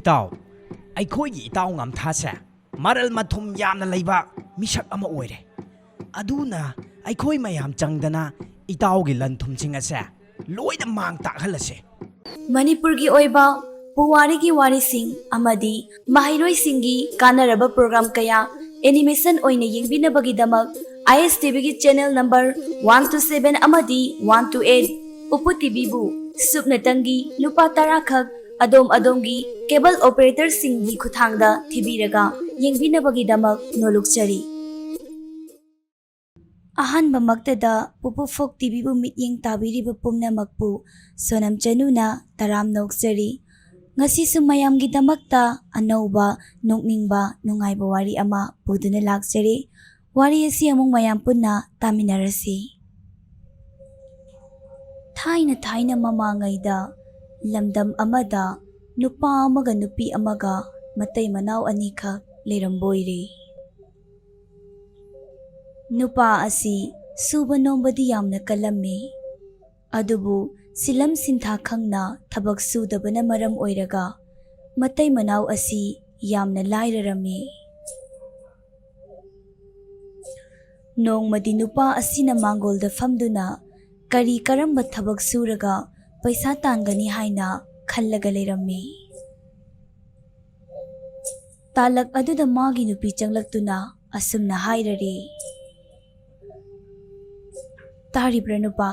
Itaw, ꯑꯩꯈꯣꯏꯒꯤ ꯏꯇꯥꯎ ꯉꯝꯊꯥꯁꯦ ꯃꯔꯜ ꯃꯊꯨꯝ ꯌꯥꯝꯅ ꯂꯩꯕ ꯃꯤꯁꯛ ꯑꯃ ꯑꯣꯏꯔꯦ. ꯑꯗꯨꯅ ꯑꯩꯈꯣꯏ ꯃꯌꯥꯝ ꯆꯪꯗꯅ ꯏꯇꯥꯎꯒꯤ ꯂꯟ-ꯊꯨꯝꯁꯤꯡ ꯑꯁꯦ ꯂꯣꯏꯅ ꯃꯥꯡ ꯇꯥꯛꯍꯜꯂꯁꯦ. ꯃꯅꯤꯄꯨꯔꯒꯤ ꯑꯣꯏꯕ ꯄꯨꯋꯥꯔꯤꯒꯤ ꯋꯥꯔꯤꯁꯤꯡ ꯑꯃꯗꯤ ꯃꯍꯩꯔꯣꯏꯁꯤꯡꯒꯤ ꯀꯥꯟꯅꯔꯕ ꯄ꯭ꯔꯣꯒ꯭ꯔꯥꯝ ꯀꯌꯥ ꯑꯦꯅꯤꯃꯦꯁꯟ ꯑꯣꯏꯅ ꯌꯦꯡꯕꯤꯅꯕꯒꯤꯗꯃꯛ ISTVꯒꯤ ꯆꯦꯅꯦꯜ ꯅꯝꯕꯔ 127 ꯑꯃꯗꯤ 128 ꯄꯨꯄꯨ ꯇꯤꯚꯤꯕꯨ ꯁꯨꯞꯅꯇꯪꯒꯤ ꯂꯨꯄꯥ 10 ꯈꯛ ꯑꯗꯣꯝꯒꯤ ꯀꯦꯕꯜ ꯑꯣꯄꯔꯦꯇꯔꯁꯤꯡꯒꯤ ꯈꯨꯠꯊꯥꯡꯗ ꯊꯤꯕꯤꯔꯒ ꯌꯦꯡꯕꯤꯅꯕꯒꯤꯗꯃꯛ ꯅꯣꯜꯂꯨꯛꯆꯔꯤ. ꯑꯍꯥꯟꯕꯃꯛꯇꯗ ꯄꯨꯄꯨ ꯐꯣꯛ ꯇꯤꯚꯤꯕꯨ ꯃꯤꯠꯌꯦꯡ ꯇꯥꯕꯤꯔꯤꯕ ꯄꯨꯝꯅꯃꯛꯄꯨ ꯁꯣꯅꯝ ꯆꯅꯨꯅ ꯇꯔꯥꯝꯅ ꯑꯣꯛꯆꯔꯤ. ꯉꯁꯤꯁꯨ ꯃꯌꯥꯝꯒꯤꯗꯃꯛꯇ ꯑꯅꯧꯕ ꯅꯣꯛꯅꯤꯡꯕ ꯅꯨꯡꯉꯥꯏꯕ ꯋꯥꯔꯤ ꯑꯃ ꯄꯨꯗꯨꯅ ꯂꯥꯛꯆꯔꯤ. ꯋꯥꯔꯤ ꯑꯁꯤ ꯑꯃꯨꯛ ꯃꯌꯥꯝ ꯄꯨꯟꯅ ꯇꯥꯃꯤꯟꯅꯔꯁꯤ. ꯊꯥꯏꯅ ꯃꯃꯥꯡꯉꯩꯗ ꯂꯝꯗꯝ ꯑꯃꯗ ꯅꯨꯄꯥ ꯑꯃꯒ ꯅꯨꯄꯤ ꯑꯃꯒ ꯃꯇꯩ ꯃꯅꯥꯎ ꯑꯅꯤꯈꯛ ꯂꯩꯔꯝꯕꯣꯏꯔꯦ. ꯅꯨꯄꯥ ꯑꯁꯤ ꯁꯨꯕ ꯅꯣꯝꯕꯗꯤ ꯌꯥꯝꯅ ꯀꯜꯂꯝꯃꯤ. ꯑꯗꯨꯕꯨ ꯁꯤꯂꯝ ꯁꯤꯟꯊꯥ ꯈꯪꯅ ꯊꯕꯛ ꯁꯨꯗꯕꯅ ꯃꯔꯝ ꯑꯣꯏꯔꯒ ꯃꯇꯩ ꯃꯅꯥꯎ ꯑꯁꯤ ꯌꯥꯝꯅ ꯂꯥꯏꯔꯔꯝꯃꯤ. ꯅꯣꯡꯃꯗꯤ ꯅꯨꯄꯥ ꯑꯁꯤꯅ ꯃꯥꯡꯒꯣꯜꯗ ꯐꯝꯗꯨꯅ ꯀꯔꯤ ꯀꯔꯝꯕ ꯊꯕꯛ ꯁꯨꯔꯒ ꯄꯩꯁꯥ ꯇꯥꯟꯒꯅꯤ ꯍꯥꯏꯅ ꯈꯜꯂꯒ ꯂꯩꯔꯝꯃꯤ. ꯇꯥꯂꯛ ꯑꯗꯨꯗ ꯃꯥꯒꯤ ꯅꯨꯄꯤ ꯆꯪꯂꯛꯇꯨꯅ ꯑꯁꯨꯝꯅ ꯍꯥꯏꯔꯔꯦ. ꯇꯥꯔꯤꯕ꯭ꯔꯥ ꯅꯨꯄꯥ,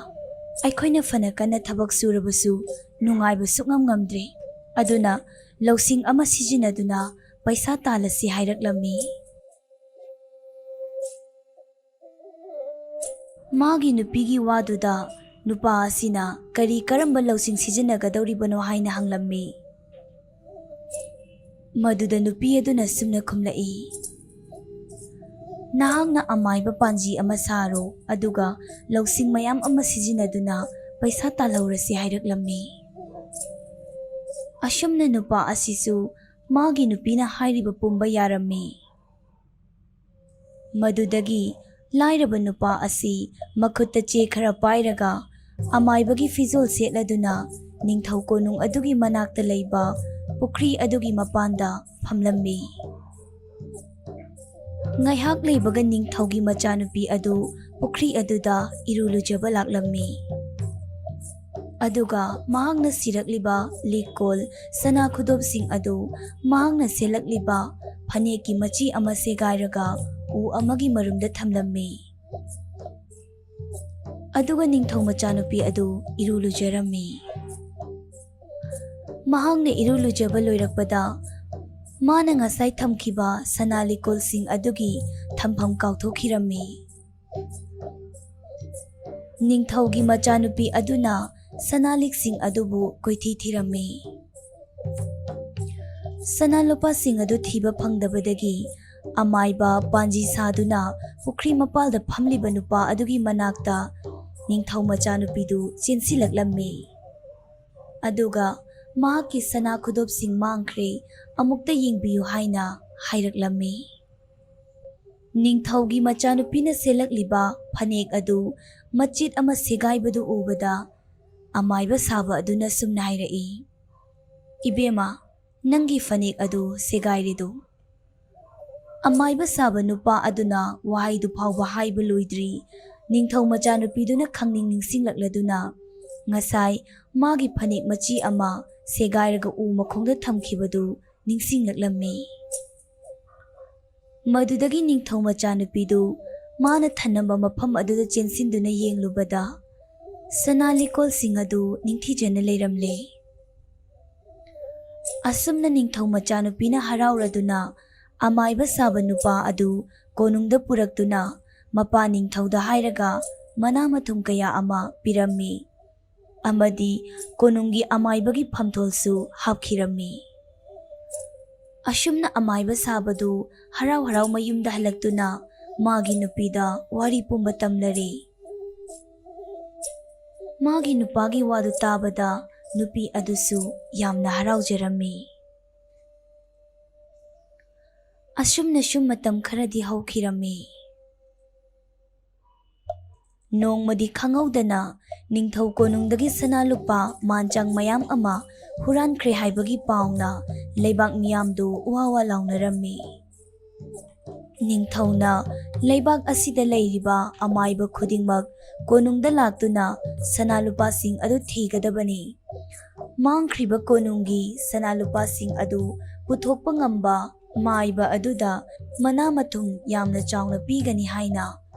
ꯑꯩꯈꯣꯏꯅ ꯐꯅ ꯀꯟꯅ ꯊꯕꯛ ꯁꯨꯔꯕꯁꯨ ꯅꯨꯡꯉꯥꯏꯕ ꯁꯨꯛꯉꯝ ꯉꯝꯗ꯭ꯔꯦ. ꯑꯗꯨꯅ ꯂꯧꯁꯤꯡ ꯑꯃ ꯁꯤꯖꯤꯟꯅꯗꯨꯅ ꯄꯩꯁꯥ ꯇꯥꯜꯂꯁꯤ ꯍꯥꯏꯔꯛꯂꯝꯃꯤ. ꯃꯥꯒꯤ ꯅꯨꯄꯤꯒꯤ ꯋꯥꯗꯨꯗ ꯅꯨꯄꯥ ꯑꯁꯤꯅ ꯀꯔꯤ ꯀꯔꯝꯕ ꯂꯧꯁꯤꯡ ꯁꯤꯖꯤꯟꯅꯒꯗꯧꯔꯤꯕꯅꯣ ꯍꯥꯏꯅ ꯍꯪꯂꯝꯃꯤ. ꯃꯗꯨꯗ ꯅꯨꯄꯤ ꯑꯗꯨꯅ ꯁꯨꯝꯅ ꯈꯨꯝꯂꯛꯏ. ꯅꯍꯥꯛꯅ ꯑꯃꯥꯏꯕ ꯄꯥꯟꯖꯤ ꯑꯃ ꯁꯥꯔꯣ, ꯑꯗꯨꯒ ꯂꯧꯁꯤꯡ ꯃꯌꯥꯝ ꯑꯃ ꯁꯤꯖꯤꯟꯅꯗꯨꯅ ꯄꯩꯁꯥ ꯇꯥꯜꯍꯧꯔꯁꯤ ꯍꯥꯏꯔꯛꯂꯝꯃꯤ. ꯑꯁꯨꯝꯅ ꯅꯨꯄꯥ ꯑꯁꯤꯁꯨ ꯃꯥꯒꯤ ꯅꯨꯄꯤꯅ ꯍꯥꯏꯔꯤꯕ ꯄꯨꯝꯕ ꯌꯥꯔꯝꯃꯤ. ꯃꯗꯨꯗꯒꯤ ꯂꯥꯏꯔꯕ ꯅꯨꯄꯥ ꯑꯁꯤ ꯃꯈꯨꯠꯇ ꯆꯦ ꯈꯔ ꯄꯥꯏꯔꯒ ꯑꯃꯥꯏꯕꯒꯤ ꯐꯤꯖꯣꯜ ꯁꯦꯠꯂꯗꯨꯅ ꯅꯤꯡꯊꯧ ꯀꯣꯅꯨꯡ ꯑꯗꯨꯒꯤ ꯃꯅꯥꯛꯇ ꯂꯩꯕ ꯄꯨꯈ꯭ꯔꯤ ꯑꯗꯨꯒꯤ ꯃꯄꯥꯟꯗ ꯐꯝꯂꯝꯃꯤ. ꯉꯥꯏꯍꯥꯛ ꯂꯩꯕꯒ ꯅꯤꯡꯊꯧꯒꯤ ꯃꯆꯥꯅꯨꯄꯤ ꯑꯗꯨ ꯄꯨꯈ꯭ꯔꯤ ꯑꯗꯨꯗ ꯏꯔꯨ ꯂꯨꯖꯕ ꯂꯥꯛꯂꯝꯃꯤ. ꯑꯗꯨꯒ ꯃꯍꯥꯛꯅ ꯁꯤꯔꯛꯂꯤꯕ ꯂꯤꯛ-ꯀꯣꯜ ꯁꯅꯥ ꯈꯨꯗꯣꯞꯁꯤꯡ ꯑꯗꯨ ꯃꯍꯥꯛꯅ ꯁꯦꯠꯂꯛꯂꯤꯕ ꯐꯅꯦꯛꯀꯤ ꯃꯆꯤ ꯑꯃ ꯁꯦꯒꯥꯏꯔꯒ ꯎ ꯑꯃꯒꯤ ꯃꯔꯨꯝꯗ ꯊꯝꯂꯝꯃꯤ. ꯑꯗꯨꯒ ꯅꯤꯡꯊꯧ ꯃꯆꯥꯅꯨꯄꯤ ꯑꯗꯨ ꯏꯔꯨ ꯂꯨꯖꯔꯝꯃꯤ. ꯃꯍꯥꯛꯅ ꯏꯔꯨ ꯂꯨꯖꯕ ꯂꯣꯏꯔꯛꯄꯗ ꯃꯥꯅ ꯉꯁꯥꯏ ꯊꯝꯈꯤꯕ ꯁꯅꯥ ꯂꯤꯛꯀꯣꯜꯁꯤꯡ ꯑꯗꯨꯒꯤ ꯊꯝꯐꯝ ꯀꯥꯎꯊꯣꯛꯈꯤꯔꯝꯃꯤ. ꯅꯤꯡꯊꯧꯒꯤ ꯃꯆꯥꯅꯨꯄꯤ ꯑꯗꯨꯅ ꯁꯅꯥ ꯂꯤꯛꯁꯤꯡ ꯑꯗꯨꯕꯨ ꯀꯣꯏꯊꯤ ꯊꯤꯔꯝꯃꯤ. ꯁꯅꯥ ꯂꯨꯄꯥꯁꯤꯡ ꯑꯗꯨ ꯊꯤꯕ ꯐꯪꯗꯕꯗꯒꯤ ꯑꯃꯥꯏꯕ ꯄꯥꯟꯖꯤ ꯁꯥꯗꯨꯅ ꯄꯨꯈ꯭ꯔꯤ ꯃꯄꯥꯜꯗ ꯐꯝꯂꯤꯕ ꯅꯨꯄꯥ ꯑꯗꯨꯒꯤ ꯃꯅꯥꯛꯇ ꯅꯤꯡꯊꯧ ꯃꯆꯥꯅꯨꯄꯤꯗꯨ ꯆꯦꯟꯁꯤꯜꯂꯛꯂꯝꯃꯤ. ꯑꯗꯨꯒ ꯃꯍꯥꯛꯀꯤ ꯁꯅꯥ ꯈꯨꯗꯣꯞꯁꯤꯡ ꯃꯥꯡꯈ꯭ꯔꯦ, ꯑꯃꯨꯛꯇ ꯌꯦꯡꯕꯤꯌꯨ ꯍꯥꯏꯅ ꯍꯥꯏꯔꯛꯂꯝꯃꯤ. ꯅꯤꯡꯊꯧꯒꯤ ꯃꯆꯥꯅꯨꯄꯤꯅ ꯁꯦꯠꯂꯛꯂꯤꯕ ꯐꯅꯦꯛ ꯑꯗꯨ ꯃꯆꯤꯠ ꯑꯃ ꯁꯦꯒꯥꯏꯕꯗꯨ ꯎꯕꯗ ꯑꯃꯥꯏꯕ ꯁꯥꯕ ꯑꯗꯨꯅ ꯁꯨꯝꯅ ꯍꯥꯏꯔꯛꯏ. ꯏꯕꯦꯝꯃ, ꯅꯪꯒꯤ ꯐꯅꯦꯛ ꯑꯗꯨ ꯁꯦꯒꯥꯏꯔꯦꯗꯣ. ꯑꯃꯥꯏꯕ ꯁꯥꯕ ꯅꯨꯄꯥ ꯑꯗꯨꯅ ꯋꯥꯍꯩꯗꯨ ꯐꯥꯎꯕ ꯍꯥꯏꯕ ꯂꯣꯏꯗ꯭ꯔꯤ ꯅꯤꯡꯊꯧ ꯃꯆꯥꯅꯨꯄꯤꯗꯨꯅ ꯈꯪꯅꯤꯡ ꯅꯤꯡꯁꯤꯡꯂꯛꯂꯗꯨꯅ ꯉꯁꯥꯏ ꯃꯥꯒꯤ ꯐꯅꯦꯛ ꯃꯆꯤ ꯑꯃ ꯁꯦꯒꯥꯏꯔꯒ ꯎ ꯃꯈꯣꯡꯗ ꯊꯝꯈꯤꯕꯗꯨ ꯅꯤꯡꯁꯤꯡꯂꯛꯂꯝꯃꯤ. ꯃꯗꯨꯗꯒꯤ ꯅꯤꯡꯊꯧ ꯃꯆꯥꯅꯨꯄꯤꯗꯨ ꯃꯥꯅ ꯊꯅꯝꯕ ꯃꯐꯝ ꯑꯗꯨꯗ ꯆꯦꯟꯁꯤꯟꯗꯨꯅ ꯌꯦꯡꯂꯨꯕꯗ ꯁꯅꯥ ꯂꯤꯛꯀꯣꯜꯁꯤꯡ ꯑꯗꯨ ꯅꯤꯡꯊꯤꯖꯅ ꯂꯩꯔꯝꯂꯦ. ꯑꯁꯨꯝꯅ ꯅꯤꯡꯊꯧ ꯃꯆꯥꯅꯨꯄꯤꯅ ꯍꯔꯥꯎꯔꯗꯨꯅ ꯑꯃꯥꯏꯕ ꯁꯥꯕ ꯅꯨꯄꯥ ꯑꯗꯨ ꯀꯣꯅꯨꯡꯗ ꯄꯨꯔꯛꯇꯨꯅ ꯃꯄꯥ ꯅꯤꯡꯊꯧꯗ ꯍꯥꯏꯔꯒ ꯃꯅꯥ ꯃꯊꯨꯝ ꯀꯌꯥ ꯑꯃ ꯄꯤꯔꯝꯃꯤ. ꯑꯃꯗꯤ ꯀꯣꯅꯨꯡꯒꯤ ꯑꯃꯥꯏꯕꯒꯤ ꯐꯝꯊꯣꯜꯁꯨ ꯍꯥꯞꯈꯤꯔꯝꯃꯤ. ꯑꯁꯨꯝꯅ ꯑꯃꯥꯏꯕ ꯁꯥꯕꯗꯨ ꯍꯔꯥꯎ ꯍꯔꯥꯎ ꯃꯌꯨꯝꯗ ꯍꯜꯂꯛꯇꯨꯅ ꯃꯥꯒꯤ ꯅꯨꯄꯤꯗ ꯋꯥꯔꯤ ꯄꯨꯝꯕ ꯇꯝꯂꯔꯦ. ꯃꯥꯒꯤ ꯅꯨꯄꯥꯒꯤ ꯋꯥꯗꯨ ꯇꯥꯕꯗ ꯅꯨꯄꯤ ꯑꯗꯨꯁꯨ ꯌꯥꯝꯅ ꯍꯔꯥꯎꯖꯔꯝꯃꯤ. ꯑꯁꯨꯝꯅ ꯃꯇꯝ ꯈꯔꯗꯤ ꯍꯧꯈꯤꯔꯝꯃꯤ. ꯅꯣꯡꯃꯗꯤ ꯈꯪꯍꯧꯗꯅ ꯅꯤꯡꯊꯧ ꯀꯣꯅꯨꯡꯗꯒꯤ ꯁꯅꯥ ꯂꯨꯄꯥ ꯃꯥꯟꯆꯥꯡ ꯃꯌꯥꯝ ꯑꯃ ꯍꯨꯔꯥꯟꯈ꯭ꯔꯦ ꯍꯥꯏꯕꯒꯤ ꯄꯥꯎꯅ ꯂꯩꯕꯥꯛ ꯃꯤꯌꯥꯝꯗꯨ ꯋꯥ ꯋꯥ ꯂꯥꯎꯅꯔꯝꯃꯤ꯫ ꯅꯤꯡꯊꯧꯅ ꯂꯩꯕꯥꯛ ꯑꯁꯤꯗ ꯂꯩꯔꯤꯕ ꯑꯃꯥꯏꯕ ꯈꯨꯗꯤꯡꯃꯛ ꯀꯣꯅꯨꯡꯗ ꯂꯥꯛꯇꯨꯅ ꯁꯅꯥ ꯂꯨꯄꯥꯁꯤꯡ ꯑꯗꯨ ꯊꯤꯒꯗꯕꯅꯤ꯫ ꯃꯥꯡꯈ꯭ꯔꯤꯕ ꯀꯣꯅꯨꯡꯒꯤ ꯁꯅꯥ ꯂꯨꯄꯥꯁꯤꯡ ꯑꯗꯨ ꯄꯨꯊꯣꯛꯄ ꯉꯝꯕ ꯃꯥꯏꯕ ꯑꯗꯨꯗ ꯃꯅꯥ ꯃꯊꯨꯝ ꯌꯥꯝꯅ ꯆꯥꯎꯅ ꯄꯤꯒꯅꯤ ꯍꯥꯏꯅ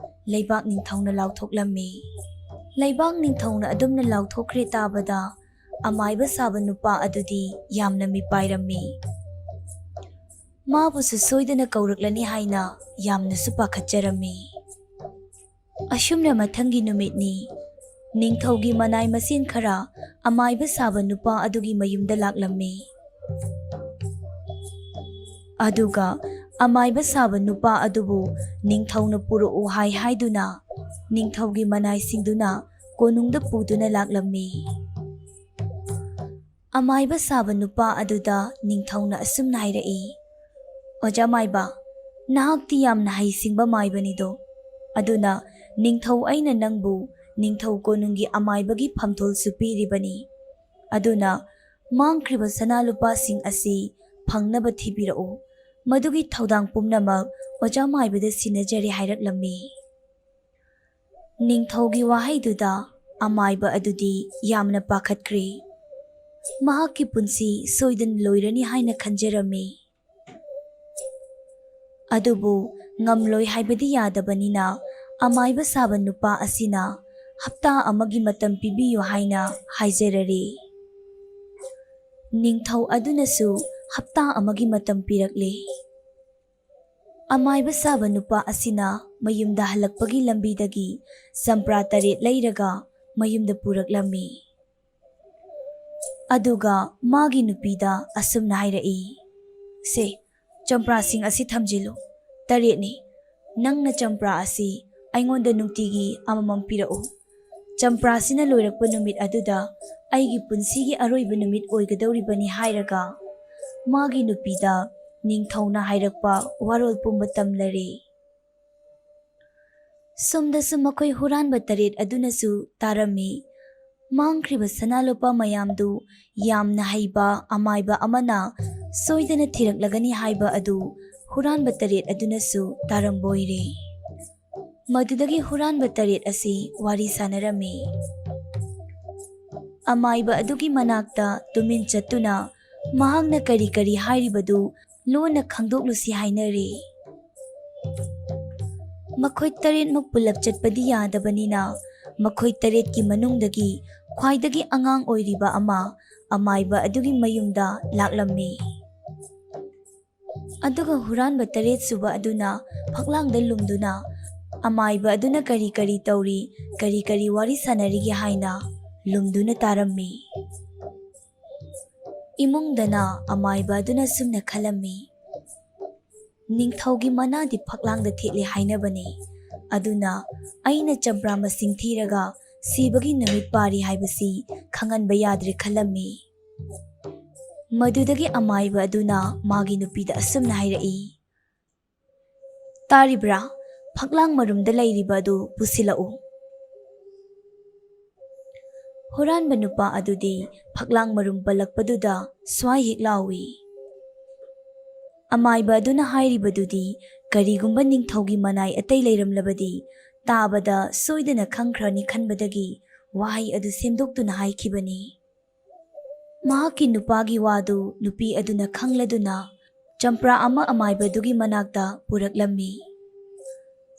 ꯂꯩꯕꯥꯛ ꯅꯤꯡꯊꯧꯅ ꯂꯥꯎꯊꯣꯛꯂꯝꯃꯤ꯫ ꯂꯩꯕꯥꯛ ꯅꯤꯡꯊꯧꯅ ꯑꯗꯨꯝꯅ ꯂꯥꯎꯊꯣꯛꯈ꯭ꯔꯦ ꯇꯥꯕꯗ ꯑꯃꯥꯏꯕ ꯁꯥꯕ ꯅꯨꯄꯥ ꯑꯗꯨꯗꯤ ꯌꯥꯝꯅ ꯃꯤꯄꯥꯏꯔꯝꯃꯤ꯫ ꯃꯥꯕꯨꯁꯨ ꯁꯣꯏꯗꯅ ꯀꯧꯔꯛꯂꯅꯤ ꯍꯥꯏꯅ ꯌꯥꯝꯅꯁꯨ ꯄꯥꯈꯠꯆꯔꯝꯃꯤ꯫ ꯑꯁꯨꯝꯅ ꯃꯊꯪꯒꯤ ꯅꯨꯃꯤꯠꯅꯤ ꯅꯤꯡꯊꯧꯒꯤ ꯃꯅꯥꯏ ꯃꯁꯦꯟ ꯈꯔ ꯑꯃꯥꯏꯕ ꯁꯥꯕ ꯅꯨꯄꯥ ꯑꯗꯨꯒꯤ ꯃꯌꯨꯝꯗ ꯂꯥꯛꯂꯝꯃꯤ꯫ ꯑꯗꯨꯒ ꯑꯃꯥꯏꯕ ꯁꯥꯕ ꯅꯨꯄꯥ ꯑꯗꯨꯕꯨ ꯅꯤꯡꯊꯧꯅ ꯄꯨꯔꯛꯎ ꯍꯥꯏꯗꯨꯅ ꯅꯤꯡꯊꯧꯒꯤ ꯃꯅꯥꯏꯁꯤꯡꯗꯨꯅ ꯀꯣꯅꯨꯡꯗ ꯄꯨꯗꯨꯅ ꯂꯥꯛꯂꯝꯃꯤ꯫ ꯑꯃꯥꯏꯕ ꯁꯥꯕ ꯅꯨꯄꯥ ꯑꯗꯨꯗ ꯅꯤꯡꯊꯧꯅ ꯑꯁꯨꯝꯅ ꯍꯥꯏꯔꯛꯏ, "ꯑꯣꯖꯥ ꯃꯥꯏꯕ, ꯅꯍꯥꯛꯇꯤ ꯌꯥꯝꯅ ꯍꯩꯁꯤꯡꯕ ꯃꯥꯏꯕꯅꯤꯗꯣ, ꯑꯗꯨꯅ ꯅꯤꯡꯊꯧ ꯑꯩꯅ ꯅꯪꯕꯨ ꯅꯤꯡꯊꯧ ꯀꯣꯅꯨꯡꯒꯤ ꯑꯃꯥꯏꯕꯒꯤ ꯐꯝꯊꯣꯜꯁꯨ ꯄꯤꯔꯤꯕꯅꯤ꯫ ꯑꯗꯨꯅ ꯃꯥꯡꯈ꯭ꯔꯤꯕ ꯁꯅꯥ ꯂꯨꯄꯥꯁꯤꯡ ꯑꯁꯤ ꯐꯪꯅꯕ ꯊꯤꯕꯤꯔꯛꯎ, ꯃꯗꯨꯒꯤ ꯊꯧꯗꯥꯡ ꯄꯨꯝꯅꯃꯛ ꯑꯣꯖꯥ ꯃꯥꯏꯕꯗ ꯁꯤꯟꯅꯖꯔꯦ" ꯍꯥꯏꯔꯛꯂꯝꯃꯤ꯫ ꯅꯤꯡꯊꯧꯒꯤ ꯋꯥꯍꯩꯗꯨꯗ ꯑꯃꯥꯏꯕ ꯑꯗꯨꯗꯤ ꯌꯥꯝꯅ ꯄꯥꯈꯠꯈ꯭ꯔꯦ꯫ ꯃꯍꯥꯛꯀꯤ ꯄꯨꯟꯁꯤ ꯁꯣꯏꯗꯅ ꯂꯣꯏꯔꯅꯤ ꯍꯥꯏꯅ ꯈꯟꯖꯔꯝꯃꯤ꯫ ꯑꯗꯨꯕꯨ ꯉꯝꯂꯣꯏ ꯍꯥꯏꯕꯗꯤ ꯌꯥꯗꯕꯅꯤꯅ ꯑꯃꯥꯏꯕ ꯁꯥꯕ ꯅꯨꯄꯥ ꯑꯁꯤꯅ ꯍꯞꯇꯥ ꯑꯃꯒꯤ ꯃꯇꯝ ꯄꯤꯕꯤꯌꯨ ꯍꯥꯏꯅ ꯍꯥꯏꯖꯔꯔꯦ꯫ ꯅꯤꯡꯊꯧ ꯑꯗꯨꯅꯁꯨ ꯍꯞꯇꯥ ꯑꯃꯒꯤ ꯃꯇꯝ ꯄꯤꯔꯛꯂꯦ꯫ ꯑꯃꯥꯏꯕ ꯁꯥꯕ ꯅꯨꯄꯥ ꯑꯁꯤꯅ ꯃꯌꯨꯝꯗ ꯍꯜꯂꯛꯄꯒꯤ ꯂꯝꯕꯤꯗꯒꯤ ꯆꯝꯄ꯭ꯔꯥ 8 ꯂꯩꯔꯒ ꯃꯌꯨꯝꯗ ꯄꯨꯔꯛꯂꯝꯃꯤ꯫ ꯑꯗꯨꯒ ꯃꯥꯒꯤ ꯅꯨꯄꯤꯗ ꯑꯁꯨꯝꯅ ꯍꯥꯏꯔꯛꯏ, "ꯁꯦ, ꯆꯝꯄ꯭ꯔꯥꯁꯤꯡ ꯑꯁꯤ ꯊꯝꯖꯤꯜꯂꯨ, 8ꯅꯤ꯫ ꯅꯪꯅ ꯆꯝꯄ꯭ꯔꯥ ꯑꯁꯤ ꯑꯩꯉꯣꯟꯗ ꯅꯨꯡꯇꯤꯒꯤ ꯑꯃꯃꯝ ꯄꯤꯔꯛꯎ꯫ ꯆꯝꯄ꯭ꯔꯥꯁꯤꯅ ꯂꯣꯏꯔꯛꯄ ꯅꯨꯃꯤꯠ ꯑꯗꯨꯗ ꯑꯩꯒꯤ ꯄꯨꯟꯁꯤꯒꯤ ꯑꯔꯣꯏꯕ ꯅꯨꯃꯤꯠ ꯑꯣꯏꯒꯗꯧꯔꯤꯕꯅꯤ" ꯍꯥꯏꯔꯒ ꯃꯥꯒꯤ ꯅꯨꯄꯤꯗ ꯅꯤꯡꯊꯧꯅ ꯍꯥꯏꯔꯛꯄ ꯋꯥꯔꯣꯜ ꯄꯨꯝꯕ ꯇꯝꯂꯔꯦ꯫ ꯁꯣꯝꯗꯁꯨ ꯃꯈꯣꯏ ꯍꯨꯔꯥꯟꯕ 8 ꯑꯗꯨꯅꯁꯨ ꯇꯥꯔꯝꯃꯤ꯫ ꯃꯥꯡꯈ꯭ꯔꯤꯕ ꯁꯅꯥ ꯂꯨꯄꯥ ꯃꯌꯥꯝꯗꯨ ꯌꯥꯝꯅ ꯍꯩꯕ ꯑꯃꯥꯏꯕ ꯑꯃꯅ ꯁꯣꯏꯗꯅ ꯊꯤꯔꯛꯂꯒꯅꯤ ꯍꯥꯏꯕ ꯑꯗꯨ ꯍꯨꯔꯥꯟꯕ 8 ꯑꯗꯨꯅꯁꯨ ꯇꯥꯔꯝꯕꯣꯏꯔꯦ꯫ ꯃꯗꯨꯗꯒꯤ ꯍꯨꯔꯥꯟꯕ 8 ꯑꯁꯤ ꯋꯥꯔꯤ ꯁꯥꯅꯔꯝꯃꯤ꯫ ꯑꯃꯥꯏꯕ ꯑꯗꯨꯒꯤ ꯃꯅꯥꯛꯇ ꯇꯨꯃꯤꯟ ꯆꯠꯇꯨꯅ ꯃꯍꯥꯛꯅ ꯀꯔꯤ ꯀꯔꯤ ꯍꯥꯏꯔꯤꯕꯗꯨ ꯂꯣꯟꯅ ꯈꯪꯗꯣꯛꯂꯨꯁꯤ ꯍꯥꯏꯅꯔꯦ꯫ ꯃꯈꯣꯏ 8ꯃꯛ ꯄꯨꯂꯞ ꯆꯠꯄꯗꯤ ꯌꯥꯗꯕꯅꯤꯅ ꯃꯈꯣꯏ 8ꯀꯤ ꯃꯅꯨꯡꯗꯒꯤ ꯈ꯭ꯋꯥꯏꯗꯒꯤ ꯑꯉꯥꯡ ꯑꯣꯏꯔꯤꯕ ꯑꯃ ꯑꯃꯥꯏꯕ ꯑꯗꯨꯒꯤ ꯃꯌꯨꯝꯗ ꯂꯥꯛꯂꯝꯃꯤ꯫ ꯑꯗꯨꯒ ꯍꯨꯔꯥꯟꯕ 8 ꯁꯨꯕ ꯑꯗꯨꯅ ꯐꯛꯂꯥꯡꯗ ꯂꯨꯝꯗꯨꯅ ꯑꯃꯥꯏꯕ ꯑꯗꯨꯅ ꯀꯔꯤ ꯀꯔꯤ ꯇꯧꯔꯤ, ꯀꯔꯤ ꯀꯔꯤ ꯋꯥꯔꯤ ꯁꯥꯅꯔꯤꯒꯦ ꯍꯥꯏꯅ ꯂꯨꯝꯗꯨꯅ ꯇꯥꯔꯝꯃꯤ꯫ ꯏꯃꯨꯡꯗꯅ ꯑꯃꯥꯏꯕ ꯑꯗꯨꯅ ꯁꯨꯝꯅ ꯈꯜꯂꯝꯃꯤ, "ꯅꯤꯡꯊꯧꯒꯤ ꯃꯅꯥꯗꯤ ꯐꯛꯂꯥꯡꯗ ꯊꯦꯠꯂꯦ ꯍꯥꯏꯅꯕꯅꯤ, ꯑꯗꯨꯅ ꯑꯩꯅ ꯆꯝꯄ꯭ꯔꯥ ꯃꯁꯤꯡ ꯊꯤꯔꯒ ꯁꯤꯕꯒꯤ ꯅꯨꯃꯤꯠ ꯄꯥꯔꯤ ꯍꯥꯏꯕꯁꯤ ꯈꯪꯍꯟꯕ ꯌꯥꯗ꯭ꯔꯦ" ꯈꯜꯂꯝꯃꯤ꯫ ꯃꯗꯨꯗꯒꯤ ꯑꯃꯥꯏꯕ ꯑꯗꯨꯅ ꯃꯥꯒꯤ ꯅꯨꯄꯤꯗ ꯑꯁꯨꯝꯅ ꯍꯥꯏꯔꯛꯏ, "ꯇꯥꯔꯤꯕ꯭ꯔꯥ? ꯐꯛꯂꯥꯡ ꯃꯔꯨꯝꯗ ꯂꯩꯔꯤꯕ ꯑꯗꯨ ꯄꯨꯁꯤꯜꯂꯛꯎ"꯫ ꯍꯨꯔꯥꯟꯕ ꯅꯨꯄꯥ ꯑꯗꯨꯗꯤ ꯐꯛꯂꯥꯡ ꯃꯔꯨꯝ ꯄꯜꯂꯛꯄꯗꯨꯗ ꯁ꯭ꯋꯥꯏ ꯍꯦꯛ ꯂꯥꯎꯏ꯫ ꯑꯃꯥꯏꯕ ꯑꯗꯨꯅ ꯍꯥꯏꯔꯤꯕꯗꯨꯗꯤ ꯀꯔꯤꯒꯨꯝꯕ ꯅꯤꯡꯊꯧꯒꯤ ꯃꯅꯥꯏ ꯑꯇꯩ ꯂꯩꯔꯝꯂꯕꯗꯤ ꯇꯥꯕꯗ ꯁꯣꯏꯗꯅ ꯈꯪꯈ꯭ꯔꯅꯤ ꯈꯟꯕꯗꯒꯤ ꯋꯥꯍꯩ ꯑꯗꯨ ꯁꯦꯝꯗꯣꯛꯇꯨꯅ ꯍꯥꯏꯈꯤꯕꯅꯤ꯫ ꯃꯍꯥꯛꯀꯤ ꯅꯨꯄꯥꯒꯤ ꯋꯥꯗꯨ ꯅꯨꯄꯤ ꯑꯗꯨꯅ ꯈꯪꯂꯗꯨꯅ ꯆꯝꯄ꯭ꯔꯥ ꯑꯃ ꯑꯃꯥꯏꯕ ꯑꯗꯨꯒꯤ ꯃꯅꯥꯛꯇ ꯄꯨꯔꯛꯂꯝꯃꯤ꯫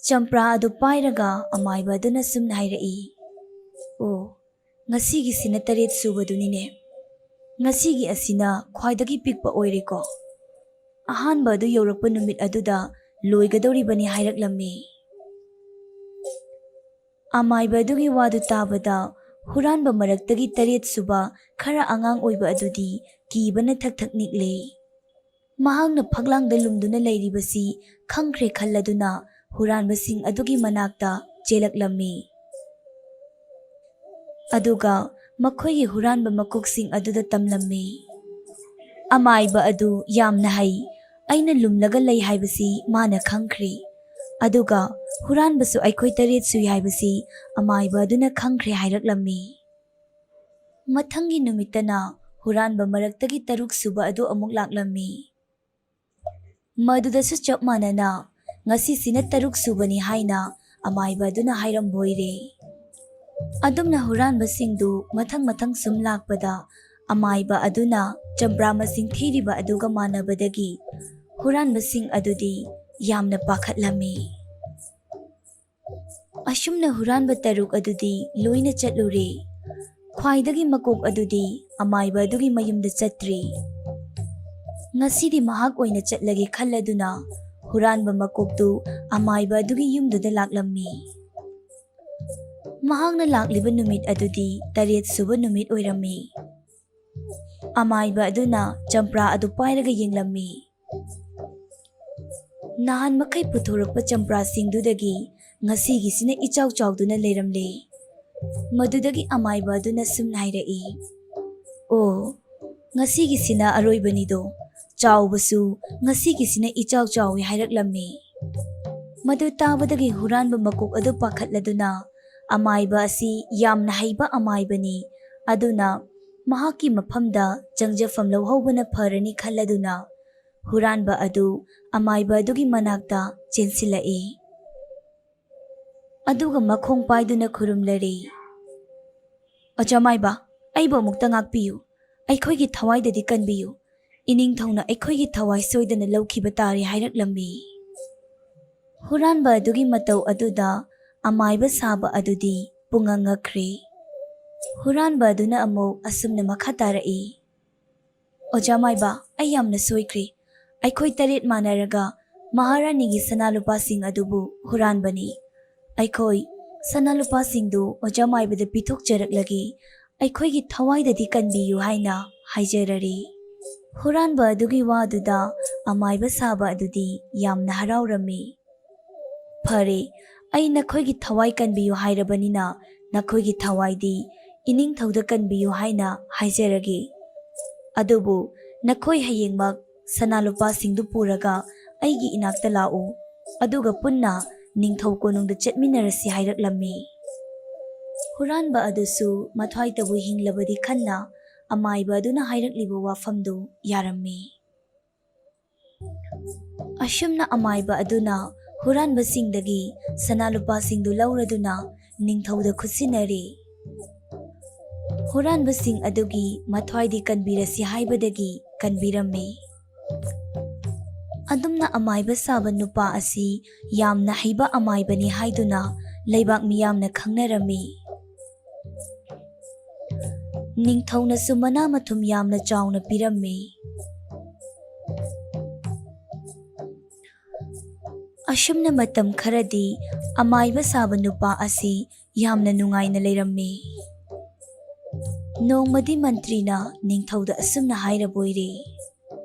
ꯆꯝꯄ꯭ꯔꯥ ꯑꯗꯨ ꯄꯥꯏꯔꯒ ꯑꯃꯥꯏꯕ ꯑꯗꯨꯅ ꯁꯨꯝꯅ ꯍꯥꯏꯔꯛꯏ, "ꯑꯣ, ꯉꯁꯤꯒꯤꯁꯤꯅ 8 ꯁꯨꯕꯗꯨꯅꯤꯅꯦ꯫ ꯉꯁꯤꯒꯤ ꯑꯁꯤꯅ ꯈ꯭ꯋꯥꯏꯗꯒꯤ ꯄꯤꯛꯄ ꯑꯣꯏꯔꯦꯀꯣ꯫ ꯑꯍꯥꯟꯕ ꯑꯗꯨ ꯌꯧꯔꯛꯄ ꯅꯨꯃꯤꯠ ꯑꯗꯨꯗ ꯂꯣꯏꯒꯗꯧꯔꯤꯕꯅꯤ" ꯍꯥꯏꯔꯛꯂꯝꯃꯤ꯫ ꯑꯃꯥꯏꯕ ꯑꯗꯨꯒꯤ ꯋꯥꯗꯨ ꯇꯥꯕꯗ ꯍꯨꯔꯥꯟꯕ ꯃꯔꯛꯇꯒꯤ 8 ꯁꯨꯕ ꯈꯔ ꯑꯉꯥꯡ ꯑꯣꯏꯕ ꯑꯗꯨꯗꯤ ꯀꯤꯕꯅ ꯊꯛ ꯊꯛ ꯅꯤꯛꯂꯦ꯫ ꯃꯍꯥꯛꯅ ꯐꯛꯂꯥꯡꯗ ꯂꯨꯝꯗꯨꯅ ꯂꯩꯔꯤꯕꯁꯤ ꯈꯪꯈ꯭ꯔꯦ ꯈꯜꯂꯗꯨꯅ ꯍꯨꯔꯥꯟꯕꯁꯤꯡ ꯑꯗꯨꯒꯤ ꯃꯅꯥꯛꯇ ꯆꯦꯜꯂꯛꯂꯝꯃꯤ꯫ ꯑꯗꯨꯒ ꯃꯈꯣꯏꯒꯤ ꯍꯨꯔꯥꯟꯕ ꯃꯀꯣꯛꯁꯤꯡ ꯑꯗꯨꯗ ꯇꯝꯂꯝꯃꯤ, "ꯑꯃꯥꯏꯕ ꯑꯗꯨ ꯌꯥꯝꯅ ꯍꯩ, ꯑꯩꯅ ꯂꯨꯝꯂꯒ ꯂꯩ ꯍꯥꯏꯕꯁꯤ ꯃꯥꯅ ꯈꯪꯈ꯭ꯔꯦ꯫ ꯑꯗꯨꯒ ꯍꯨꯔꯥꯟꯕꯁꯨ ꯑꯩꯈꯣꯏ 8 ꯁꯨꯏ ꯍꯥꯏꯕꯁꯤ ꯑꯃꯥꯏꯕ ꯑꯗꯨꯅ ꯈꯪꯈ꯭ꯔꯦ" ꯍꯥꯏꯔꯛꯂꯝꯃꯤ꯫ ꯃꯊꯪꯒꯤ ꯅꯨꯃꯤꯠꯇꯅ ꯍꯨꯔꯥꯟꯕ ꯃꯔꯛꯇꯒꯤ 6 ꯁꯨꯕ ꯑꯗꯨ ꯑꯃꯨꯛ ꯂꯥꯛꯂꯝꯃꯤ꯫ ꯃꯗꯨꯗꯁꯨ ꯆꯞ ꯃꯥꯟꯅꯅ ꯉꯁꯤꯁꯤꯅ 6 ꯁꯨꯕꯅꯤ ꯍꯥꯏꯅ ꯑꯃꯥꯏꯕ ꯑꯗꯨꯅ ꯍꯥꯏꯔꯝꯕꯣꯏꯔꯦ꯫ ꯑꯗꯨꯝꯅ ꯍꯨꯔꯥꯟꯕꯁꯤꯡꯗꯨ ꯃꯊꯪ ꯁꯨꯝ ꯂꯥꯛꯄꯗ ꯑꯃꯥꯏꯕ ꯑꯗꯨꯅ ꯆꯝꯄ꯭ꯔꯥ ꯃꯁꯤꯡ ꯊꯤꯔꯤꯕ ꯑꯗꯨꯒ ꯃꯥꯟꯅꯕꯗꯒꯤ ꯍꯨꯔꯥꯟꯕꯁꯤꯡ ꯑꯗꯨꯗꯤ ꯌꯥꯝꯅ ꯄꯥꯈꯠꯂꯝꯃꯤ꯫ ꯑꯁꯨꯝꯅ ꯍꯨꯔꯥꯟꯕ 6 ꯑꯗꯨꯗꯤ ꯂꯣꯏꯅ ꯆꯠꯂꯨꯔꯦ꯫ ꯈ꯭ꯋꯥꯏꯗꯒꯤ ꯃꯀꯣꯛ ꯑꯗꯨꯗꯤ ꯑꯃꯥꯏꯕ ꯑꯗꯨꯒꯤ ꯃꯌꯨꯝꯗ ꯆꯠꯇ꯭ꯔꯤ꯫ ꯉꯁꯤꯗꯤ ꯃꯍꯥꯛ ꯑꯣꯏꯅ ꯆꯠꯂꯒꯦ ꯈꯜꯂꯗꯨꯅ ꯍꯨꯔꯥꯟꯕ ꯃꯀꯣꯛꯇꯨ ꯑꯃꯥꯏꯕ ꯑꯗꯨꯒꯤ ꯌꯨꯝꯗꯨꯗ ꯂꯥꯛꯂꯝꯃꯤ꯫ ꯃꯍꯥꯛꯅ ꯂꯥꯛꯂꯤꯕ ꯅꯨꯃꯤꯠ ꯑꯗꯨꯗꯤ 8 ꯁꯨꯕ ꯅꯨꯃꯤꯠ ꯑꯣꯏꯔꯝꯃꯤ꯫ ꯑꯃꯥꯏꯕ ꯑꯗꯨꯅ ꯆꯝꯄ꯭ꯔꯥ ꯑꯗꯨ ꯄꯥꯏꯔꯒ ꯌꯦꯡꯂꯝꯃꯤ꯫ ꯅꯍꯥꯟ ꯃꯈꯩ ꯄꯨꯊꯣꯔꯛꯄ ꯆꯝꯄ꯭ꯔꯥꯁꯤꯡꯗꯨꯗꯒꯤ ꯉꯁꯤꯒꯤꯁꯤꯅ ꯏꯆꯥꯎ ꯆꯥꯎꯗꯨꯅ ꯂꯩꯔꯝꯂꯦ꯫ ꯃꯗꯨꯗꯒꯤ ꯑꯃꯥꯏꯕ ꯑꯗꯨꯅ ꯁꯨꯝꯅ ꯍꯥꯏꯔꯛꯏ, "ꯑꯣ, ꯉꯁꯤꯒꯤꯁꯤꯅ ꯑꯔꯣꯏꯕꯅꯤꯗꯣ, ꯆꯥꯎꯕꯁꯨ ꯉꯁꯤꯒꯤꯁꯤꯅ ꯏꯆꯥꯎ ꯆꯥꯎꯏ" ꯍꯥꯏꯔꯛꯂꯝꯃꯤ꯫ ꯃꯗꯨ ꯇꯥꯕꯗꯒꯤ ꯍꯨꯔꯥꯟꯕ ꯃꯀꯣꯛ ꯑꯗꯨ ꯄꯥꯈꯠꯂꯗꯨꯅ ꯑꯃꯥꯏꯕ ꯑꯁꯤ ꯌꯥꯝꯅ ꯍꯩꯕ ꯑꯃꯥꯏꯕꯅꯤ, ꯑꯗꯨꯅ ꯃꯍꯥꯛꯀꯤ ꯃꯐꯝꯗ ꯆꯪꯖꯐꯝ ꯂꯧꯍꯧꯕꯅ ꯐꯔꯅꯤ ꯈꯜꯂꯗꯨꯅ ꯍꯨꯔꯥꯟꯕ ꯑꯗꯨ ꯑꯃꯥꯏꯕ ꯑꯗꯨꯒꯤ ꯃꯅꯥꯛꯇ ꯆꯦꯟꯁꯤꯜꯂꯛꯏ꯫ ꯑꯗꯨꯒ ꯃꯈꯣꯡ ꯄꯥꯏꯗꯨꯅ ꯈꯨꯔꯨꯝꯂꯔꯦ꯫ "ꯑꯣꯖꯥ ꯃꯥꯏꯕ, ꯑꯩꯕꯨ ꯑꯃꯨꯛꯇ ꯉꯥꯛꯄꯤꯌꯨ, ꯑꯩꯈꯣꯏꯒꯤ ꯊꯋꯥꯏꯗꯗꯤ ꯀꯟꯕꯤꯌꯨ, ꯏꯅꯤꯡꯊꯧꯅ ꯑꯩꯈꯣꯏꯒꯤ ꯊꯋꯥꯏ ꯁꯣꯏꯗꯅ ꯂꯧꯈꯤꯕ ꯇꯥꯔꯦ" ꯍꯥꯏꯔꯛꯂꯝꯃꯤ꯫ ꯍꯨꯔꯥꯟꯕ ꯑꯗꯨꯒꯤ ꯃꯇꯧ ꯑꯗꯨꯗ ꯑꯃꯥꯏꯕ ꯁꯥꯕ ꯑꯗꯨꯗꯤ ꯄꯨꯡꯉꯛ ꯉꯛꯈ꯭ꯔꯦ꯫ ꯍꯨꯔꯥꯟꯕ ꯑꯗꯨꯅ ꯑꯃꯨꯛ ꯑꯁꯨꯝꯅ ꯃꯈꯥ ꯇꯥꯔꯛꯏ, "ꯑꯣꯖꯥ ꯃꯥꯏꯕ, ꯑꯩ ꯌꯥꯝꯅ ꯁꯣꯏꯈ꯭ꯔꯦ, ꯑꯩꯈꯣꯏ 8 ꯃꯥꯟꯅꯔꯒ ꯃꯍꯥꯔꯥꯅꯤꯒꯤ ꯁꯅꯥ ꯂꯨꯄꯥꯁꯤꯡ ꯑꯗꯨꯕꯨ ꯍꯨꯔꯥꯟꯕꯅꯤ꯫ ꯑꯩꯈꯣꯏ ꯁꯅꯥ ꯂꯨꯄꯥꯁꯤꯡꯗꯨ ꯑꯣꯖꯥ ꯃꯥꯏꯕꯗ ꯄꯤꯊꯣꯛꯆꯔꯛꯂꯒꯦ, ꯑꯩꯈꯣꯏꯒꯤ ꯊꯋꯥꯏꯗꯗꯤ ꯀꯟꯕꯤꯌꯨ ꯍꯥꯏꯅ ꯍꯥꯏꯖꯔꯔꯦ꯫ ꯍꯨꯔꯥꯟꯕ ꯑꯗꯨꯒꯤ ꯋꯥꯗꯨꯗ ꯑꯃꯥꯏꯕ ꯁꯥꯕ ꯑꯗꯨꯗꯤ ꯌꯥꯝꯅ ꯍꯔꯥꯎꯔꯝꯃꯤ꯫ "ꯐꯔꯦ, ꯑꯩ ꯅꯈꯣꯏꯒꯤ ꯊꯋꯥꯏ ꯀꯟꯕꯤꯌꯨ ꯍꯥꯏꯔꯕꯅꯤꯅ ꯅꯈꯣꯏꯒꯤ ꯊꯋꯥꯏꯗꯤ ꯏꯅꯤꯡꯊꯧꯗ ꯀꯟꯕꯤꯌꯨ ꯍꯥꯏꯅ ꯍꯥꯏꯖꯔꯒꯦ꯫ ꯑꯗꯨꯕꯨ ꯅꯈꯣꯏ ꯍꯌꯦꯡꯃꯛ ꯁꯅꯥ ꯂꯨꯄꯥꯁꯤꯡꯗꯨ ꯄꯨꯔꯒ ꯑꯩꯒꯤ ꯏꯅꯥꯛꯇ ꯂꯥꯛꯎ, ꯑꯗꯨꯒ ꯄꯨꯟꯅ ꯅꯤꯡꯊꯧ ꯀꯣꯅꯨꯡꯗ ꯆꯠꯃꯤꯟꯅꯔꯁꯤ" ꯍꯥꯏꯔꯛꯂꯝꯃꯤ꯫ ꯍꯨꯔꯥꯟꯕ ꯑꯗꯨꯁꯨ ꯃꯊ꯭ꯋꯥꯏꯇꯕꯨ ꯍꯤꯡꯂꯕꯗꯤ ꯈꯟꯅ ꯑꯃꯥꯏꯕ ꯑꯗꯨꯅ ꯍꯥꯏꯔꯛꯂꯤꯕ ꯋꯥꯐꯝꯗꯨ ꯌꯥꯔꯝꯃꯤ꯫ ꯑꯁꯨꯝꯅ ꯑꯃꯥꯏꯕ ꯑꯗꯨꯅ ꯍꯨꯔꯥꯟꯕꯁꯤꯡꯗꯒꯤ ꯁꯅꯥ ꯂꯨꯄꯥꯁꯤꯡꯗꯨ ꯂꯧꯔꯗꯨꯅ ꯅꯤꯡꯊꯧꯗ ꯈꯨꯠꯁꯤꯟꯅꯔꯦ꯫ ꯍꯨꯔꯥꯟꯕꯁꯤꯡ ꯑꯗꯨꯒꯤ ꯃꯊ꯭ꯋꯥꯏꯗꯤ ꯀꯟꯕꯤꯔꯁꯤ ꯍꯥꯏꯕꯗꯒꯤ ꯀꯟꯕꯤꯔꯝꯃꯤ꯫ ꯑꯗꯨꯝꯅ ꯑꯃꯥꯏꯕ ꯁꯥꯕ ꯅꯨꯄꯥ ꯑꯁꯤ ꯌꯥꯝꯅ ꯍꯩꯕ ꯑꯃꯥꯏꯕꯅꯤ ꯍꯥꯏꯗꯨꯅ ꯂꯩꯕꯥꯛ ꯃꯤꯌꯥꯝꯅ ꯈꯪꯅꯔꯝꯃꯤ꯫ ꯅꯤꯡꯊꯧꯅꯁꯨ ꯃꯅꯥ ꯃꯊꯨꯝ ꯌꯥꯝꯅ ꯆꯥꯎꯅ ꯄꯤꯔꯝꯃꯤ꯫ ꯑꯁꯨꯝꯅ ꯃꯇꯝ ꯈꯔꯗꯤ ꯑꯃꯥꯏꯕ ꯁꯥꯕ ꯅꯨꯄꯥ ꯑꯁꯤ ꯌꯥꯝꯅ ꯅꯨꯡꯉꯥꯏꯅ ꯂꯩꯔꯝꯃꯤ꯫ ꯅꯣꯡꯃꯗꯤ ꯃꯟꯇ꯭ꯔꯤꯅ ꯅꯤꯡꯊꯧꯗ ꯑꯁꯨꯝꯅ ꯍꯥꯏꯔꯕꯣꯏꯔꯦ,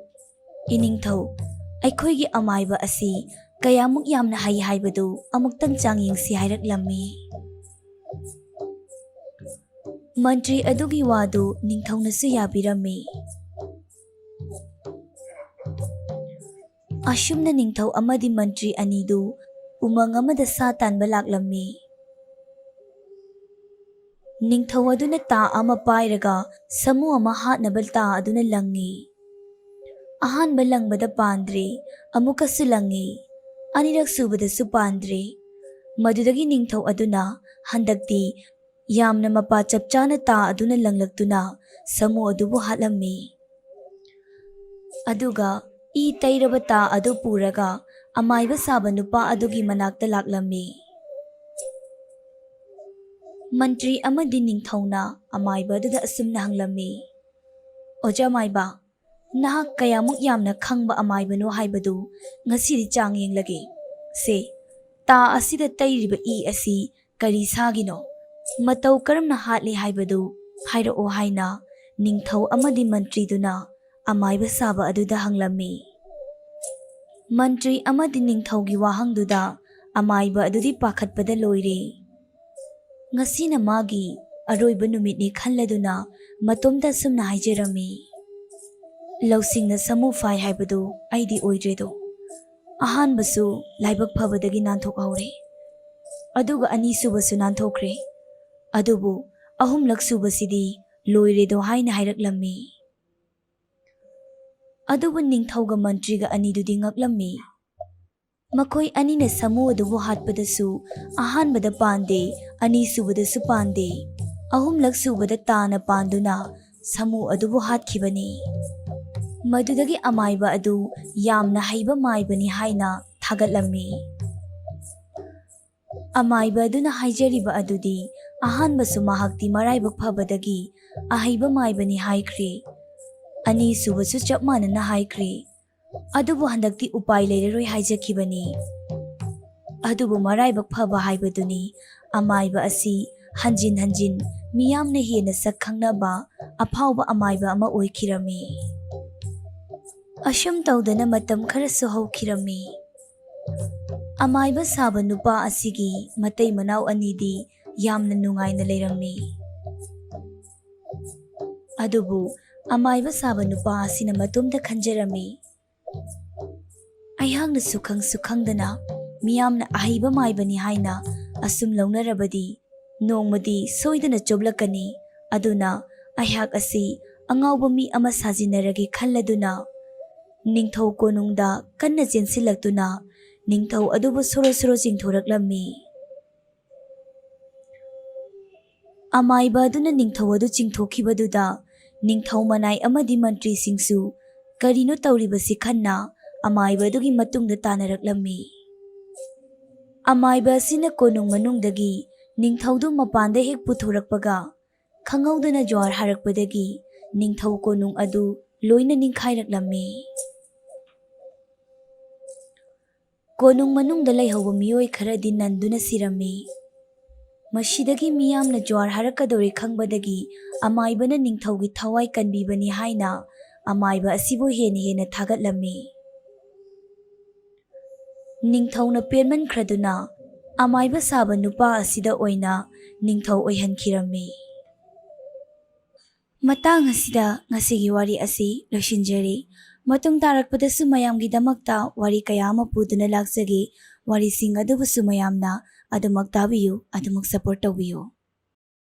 "ꯏꯅꯤꯡꯊꯧ, ꯑꯩꯈꯣꯏꯒꯤ ꯑꯃꯥꯏꯕ ꯑꯁꯤ ꯀꯌꯥꯃꯨꯛ ꯌꯥꯝꯅ ꯍꯩ ꯍꯥꯏꯕꯗꯨ ꯑꯃꯨꯛꯇꯪ ꯆꯥꯡ ꯌꯦꯡꯁꯤ" ꯍꯥꯏꯔꯛꯂꯝꯃꯤ꯫ ꯃꯟꯇ꯭ꯔꯤ ꯑꯗꯨꯒꯤ ꯋꯥꯗꯨ ꯅꯤꯡꯊꯧꯅꯁꯨ ꯌꯥꯕꯤꯔꯝꯃꯤ꯫ ꯑꯁꯨꯝꯅ ꯅꯤꯡꯊꯧ ꯑꯃꯗꯤ ꯃꯟꯇ꯭ꯔꯤ ꯑꯅꯤꯗꯨ ꯎꯃꯪ ꯑꯃꯗ ꯁꯥ ꯇꯥꯟꯕ ꯂꯥꯛꯂꯝꯃꯤ꯫ ꯅꯤꯡꯊꯧ ꯑꯗꯨꯅ ꯇꯥ ꯑꯃ ꯄꯥꯏꯔꯒ ꯁꯥꯃꯨ ꯑꯃ ꯍꯥꯠꯅꯕ ꯇꯥ ꯑꯗꯨꯅ ꯂꯪꯉꯤ꯫ ꯑꯍꯥꯟꯕ ꯂꯪꯕꯗ ꯄꯥꯟꯗ꯭ꯔꯦ, ꯑꯃꯨꯛꯀꯁꯨ ꯂꯪꯉꯤ, ꯑꯅꯤꯔꯛ ꯁꯨꯕꯗꯁꯨ ꯄꯥꯟꯗ꯭ꯔꯦ꯫ ꯃꯗꯨꯗꯒꯤ ꯅꯤꯡꯊꯧ ꯑꯗꯨꯅ ꯍꯟꯗꯛꯇꯤ ꯌꯥꯝꯅ ꯃꯄꯥ ꯆꯞ ꯆꯥꯅ ꯇꯥ ꯑꯗꯨꯅ ꯂꯪꯂꯛꯇꯨꯅ ꯁꯥꯃꯨ ꯑꯗꯨꯕꯨ ꯍꯥꯠꯂꯝꯃꯤ꯫ ꯑꯗꯨꯒ ꯏ ꯇꯩꯔꯕ ꯇꯥ ꯑꯗꯨ ꯄꯨꯔꯒ ꯑꯃꯥꯏꯕ ꯁꯥꯕ ꯅꯨꯄꯥ ꯑꯗꯨꯒꯤ ꯃꯅꯥꯛꯇ ꯂꯥꯛꯂꯝꯃꯤ꯫ ꯃꯟꯇ꯭ꯔꯤ ꯑꯃꯗꯤ ꯅꯤꯡꯊꯧꯅ ꯑꯃꯥꯏꯕ ꯑꯗꯨꯗ ꯑꯁꯨꯝꯅ ꯍꯪꯂꯝꯃꯤ, "ꯑꯣꯖꯥ ꯃꯥꯏꯕ, ꯅꯍꯥꯛ ꯀꯌꯥꯃꯨꯛ ꯌꯥꯝꯅ ꯈꯪꯕ ꯑꯃꯥꯏꯕꯅꯣ ꯍꯥꯏꯕꯗꯨ ꯉꯁꯤꯗꯤ ꯆꯥꯡ ꯌꯦꯡꯂꯒꯦ꯫ ꯁꯦ, ꯇꯥ ꯑꯁꯤꯗ ꯇꯩꯔꯤꯕ ꯏ ꯑꯁꯤ ꯀꯔꯤ ꯁꯥꯒꯤꯅꯣ? ꯃꯇꯧ ꯀꯔꯝꯅ ꯍꯥꯠꯂꯤ ꯍꯥꯏꯕꯗꯨ ꯍꯥꯏꯔꯛꯑꯣ" ꯍꯥꯏꯅ ꯅꯤꯡꯊꯧ ꯑꯃꯗꯤ ꯃꯟꯇ꯭ꯔꯤꯗꯨꯅ ꯑꯃꯥꯏꯕ ꯁꯥꯕ ꯑꯗꯨꯗ ꯍꯪꯂꯝꯃꯤ꯫ ꯃꯟꯇ꯭ꯔꯤ ꯑꯃꯗꯤ ꯅꯤꯡꯊꯧꯒꯤ ꯋꯥꯍꯪꯗꯨꯗ ꯑꯃꯥꯏꯕ ꯑꯗꯨꯗꯤ ꯄꯥꯈꯠꯄꯗ ꯂꯣꯏꯔꯦ꯫ ꯉꯁꯤꯅ ꯃꯥꯒꯤ ꯑꯔꯣꯏꯕ ꯅꯨꯃꯤꯠꯅꯤ ꯈꯜꯂꯗꯨꯅ ꯃꯇꯣꯝꯇ ꯑꯁꯨꯝꯅ ꯍꯥꯏꯖꯔꯝꯃꯤ, "ꯂꯧꯁꯤꯡꯅ ꯁꯥꯃꯨ ꯐꯥꯏ ꯍꯥꯏꯕꯗꯨ ꯑꯩꯗꯤ ꯑꯣꯏꯗ꯭ꯔꯦꯗꯣ꯫ ꯑꯍꯥꯟꯕꯁꯨ ꯂꯥꯏꯕꯛ ꯐꯕꯗꯒꯤ ꯅꯥꯟꯊꯣꯛꯍꯧꯔꯦ, ꯑꯗꯨꯒ ꯑꯅꯤꯁꯨꯕꯁꯨ ꯅꯥꯟꯊꯣꯛꯈ꯭ꯔꯦ, ꯑꯗꯨꯕꯨ ꯑꯍꯨꯝꯂꯛ ꯁꯨꯕꯁꯤꯗꯤ ꯂꯣꯏꯔꯦꯗꯣ" ꯍꯥꯏꯅ ꯍꯥꯏꯔꯛꯂꯝꯃꯤ꯫ ꯑꯗꯨꯕꯨ ꯅꯤꯡꯊꯧꯒ ꯃꯟꯇ꯭ꯔꯤꯒ ꯑꯅꯤꯗꯨꯗꯤ ꯉꯛꯂꯝꯃꯤ꯫ ꯃꯈꯣꯏ ꯑꯅꯤꯅ ꯁꯥꯃꯨ ꯑꯗꯨꯕꯨ ꯍꯥꯠꯄꯗꯁꯨ ꯑꯍꯥꯟꯕꯗ ꯄꯥꯟꯗꯦ, ꯑꯅꯤꯁꯨꯕꯗꯁꯨ ꯄꯥꯟꯗꯦ, ꯑꯍꯨꯝꯂꯛ ꯁꯨꯕꯗ ꯇꯥꯅ ꯄꯥꯟꯗꯨꯅ ꯁꯥꯃꯨ ꯑꯗꯨꯕꯨ ꯍꯥꯠꯈꯤꯕꯅꯤ꯫ ꯃꯗꯨꯗꯒꯤ ꯑꯃꯥꯏꯕ ꯑꯗꯨ ꯌꯥꯝꯅ ꯍꯩꯕ ꯃꯥꯏꯕꯅꯤ ꯍꯥꯏꯅ ꯊꯥꯒꯠꯂꯝꯃꯤ꯫ ꯑꯃꯥꯏꯕ ꯑꯗꯨꯅ ꯍꯥꯏꯖꯔꯤꯕ ꯑꯗꯨꯗꯤ ꯑꯍꯥꯟꯕꯁꯨ ꯃꯍꯥꯛꯇꯤ ꯃꯔꯥꯏꯕꯛ ꯐꯕꯗꯒꯤ ꯑꯍꯩꯕ ꯃꯥꯏꯕꯅꯤ ꯍꯥꯏꯈ꯭ꯔꯦ, ꯑꯅꯤꯁꯨꯕꯁꯨ ꯆꯞ ꯃꯥꯟꯅꯅ ꯍꯥꯏꯈ꯭ꯔꯦ, ꯑꯗꯨꯕꯨ ꯍꯟꯗꯛꯇꯤ ꯎꯄꯥꯏ ꯂꯩꯔꯔꯣꯏ ꯍꯥꯏꯖꯈꯤꯕꯅꯤ꯫ ꯑꯗꯨꯕꯨ ꯃꯔꯥꯏꯕꯛ ꯐꯕ ꯍꯥꯏꯕꯗꯨꯅꯤ ꯑꯃꯥꯏꯕ ꯑꯁꯤ ꯍꯟꯖꯤꯟ ꯍꯟꯖꯤꯟ ꯃꯤꯌꯥꯝꯅ ꯍꯦꯟꯅ ꯁꯛ ꯈꯪꯅꯕ ꯑꯐꯥꯎꯕ ꯑꯃꯥꯏꯕ ꯑꯃ ꯑꯣꯏꯈꯤꯔꯝꯃꯤ꯫ ꯑꯁꯨꯝ ꯇꯧꯗꯅ ꯃꯇꯝ ꯈꯔꯁꯨ ꯍꯧꯈꯤꯔꯝꯃꯤ꯫ ꯑꯃꯥꯏꯕ ꯁꯥꯕ ꯅꯨꯄꯥ ꯑꯁꯤꯒꯤ ꯃꯇꯩ ꯃꯅꯥꯎ ꯑꯅꯤꯗꯤ ꯌꯥꯝꯅ ꯅꯨꯡꯉꯥꯏꯅ ꯂꯩꯔꯝꯃꯤ꯫ ꯑꯗꯨꯕꯨ ꯑꯃꯥꯏꯕ ꯁꯥꯕ ꯅꯨꯄꯥ ꯑꯁꯤꯅ ꯃꯇꯣꯝꯇ ꯈꯟꯖꯔꯝꯃꯤ, ꯑꯩꯍꯥꯛꯅ ꯁꯨꯈꯪ ꯈꯪꯗꯅ ꯃꯤꯌꯥꯝꯅ ꯑꯍꯩꯕ ꯃꯥꯏꯕꯅꯤ ꯍꯥꯏꯅ ꯑꯁꯨꯝ ꯂꯧꯅꯔꯕꯗꯤ ꯅꯣꯡꯃꯗꯤ ꯁꯣꯏꯗꯅ ꯆꯣꯞꯂꯛꯀꯅꯤ, ꯑꯗꯨꯅ ꯑꯩꯍꯥꯛ ꯑꯁꯤ ꯑꯉꯥꯎꯕ ꯃꯤ ꯑꯃ ꯁꯥꯖꯤꯟꯅꯔꯒꯦ ꯈꯜꯂꯗꯨꯅ ꯅꯤꯡꯊꯧ ꯀꯣꯅꯨꯡꯗ ꯀꯟꯅ ꯆꯦꯟꯁꯤꯜꯂꯛꯇꯨꯅ ꯅꯤꯡꯊꯧ ꯑꯗꯨꯕꯨ ꯁꯣꯔꯣ ꯁꯣꯔꯣ ꯆꯤꯡꯊꯣꯔꯛꯂꯝꯃꯤ꯫ ꯑꯃꯥꯏꯕ ꯑꯗꯨꯅ ꯅꯤꯡꯊꯧ ꯑꯗꯨ ꯆꯤꯡꯊꯣꯛꯈꯤꯕꯗꯨꯗ ꯅꯤꯡꯊꯧ ꯃꯅꯥꯏ ꯑꯃꯗꯤ ꯃꯟꯇ꯭ꯔꯤꯁꯤꯡꯁꯨ ꯀꯔꯤꯅꯣ ꯇꯧꯔꯤꯕꯁꯤ ꯈꯟꯅ ꯑꯃꯥꯏꯕ ꯑꯗꯨꯒꯤ ꯃꯇꯨꯡꯗ ꯇꯥꯅꯔꯛꯂꯝꯃꯤ꯫ ꯑꯃꯥꯏꯕ ꯑꯁꯤꯅ ꯀꯣꯅꯨꯡ ꯃꯅꯨꯡꯗꯒꯤ ꯅꯤꯡꯊꯧꯗꯨ ꯃꯄꯥꯟꯗ ꯍꯦꯛ ꯄꯨꯊꯣꯔꯛꯄꯒ ꯈꯪꯍꯧꯗꯅ ꯖ꯭ꯋꯥꯔ ꯍꯥꯔꯛꯄꯗꯒꯤ ꯅꯤꯡꯊꯧ ꯀꯣꯅꯨꯡ ꯑꯗꯨ ꯂꯣꯏꯅ ꯅꯤꯡꯈꯥꯏꯔꯛꯂꯝꯃꯤ꯫ ꯀꯣꯅꯨꯡ ꯃꯅꯨꯡꯗ ꯂꯩꯍꯧꯕ ꯃꯤꯑꯣꯏ ꯈꯔꯗꯤ ꯅꯟꯗꯨꯅ ꯁꯤꯔꯝꯃꯤ꯫ ꯃꯁꯤꯗꯒꯤ ꯃꯤꯌꯥꯝꯅ ꯖ꯭ꯋꯥꯔ ꯍꯥꯔꯛꯀꯗꯧꯔꯦ ꯈꯪꯕꯗꯒꯤ ꯑꯃꯥꯏꯕꯅ ꯅꯤꯡꯊꯧꯒꯤ ꯊꯋꯥꯏ ꯀꯟꯕꯤꯕꯅꯤ ꯍꯥꯏꯅ ꯑꯃꯥꯏꯕ ꯑꯁꯤꯕꯨ ꯍꯦꯟꯅ ꯍꯦꯟꯅ ꯊꯥꯒꯠꯂꯝꯃꯤ꯫ ꯅꯤꯡꯊꯧꯅ ꯄꯦꯟꯃꯟꯈ꯭ꯔꯗꯨꯅ ꯑꯃꯥꯏꯕ ꯁꯥꯕ ꯅꯨꯄꯥ ꯑꯁꯤꯗ ꯑꯣꯏꯅ ꯅꯤꯡꯊꯧ ꯑꯣꯏꯍꯟꯈꯤꯔꯝꯃꯤ꯫ ꯃꯇꯥꯡ ꯑꯁꯤꯗ ꯉꯁꯤꯒꯤ ꯋꯥꯔꯤ ꯑꯁꯤ ꯂꯣꯏꯁꯤꯟꯖꯔꯤ꯫ ꯃꯇꯨꯡ ꯇꯥꯔꯛꯄꯗꯁꯨ ꯃꯌꯥꯝꯒꯤꯗꯃꯛꯇ ꯋꯥꯔꯤ ꯀꯌꯥ ꯑꯃ ꯄꯨꯗꯨꯅ ꯂꯥꯛꯆꯒꯦ꯫ ꯋꯥꯔꯤꯁꯤꯡ ꯑꯗꯨꯕꯨꯁꯨ ꯃꯌꯥꯝꯅ ꯑꯗꯨꯃꯛ ꯇꯥꯕꯤꯌꯨ, ꯑꯗꯨꯃꯛ ꯁꯄꯣꯔꯠ ꯇꯧꯕꯤꯌꯨ꯫